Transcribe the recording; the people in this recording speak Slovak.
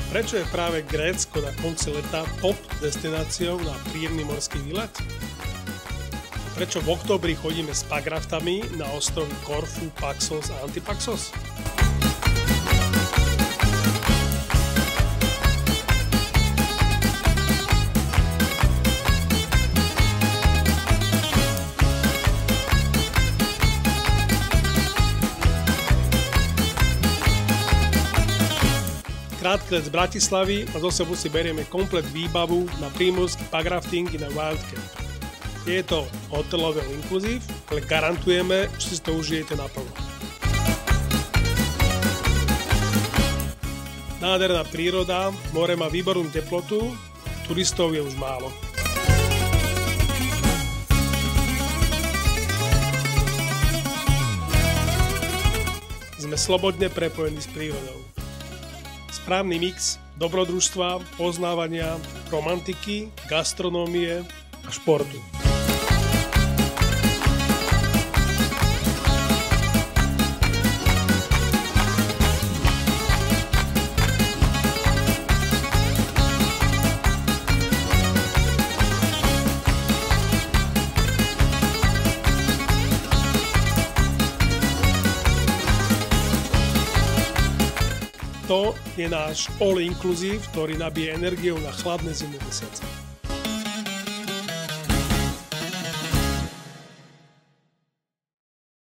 Prečo je práve Grécko na konci leta top destináciou na príjemný morský výlet? Prečo v októbri chodíme s pagraftami na ostrovy Korfu, Paxos a Antipaxos? Krátky let z Bratislavy a zo sebou si berieme komplet výbavu na prímorský pagrafting na Wildcamp. Je to hotelové inkluzív, ale garantujeme, že si to užijete naplno. Nádherná príroda, more má výbornú teplotu, turistov je už málo. Sme slobodne prepojení s prírodou. Správny mix dobrodružstva, poznávania, romantiky, gastronómie a športu. To je náš all-inclusive, ktorý nabije energiou na chladné zimné mesiace.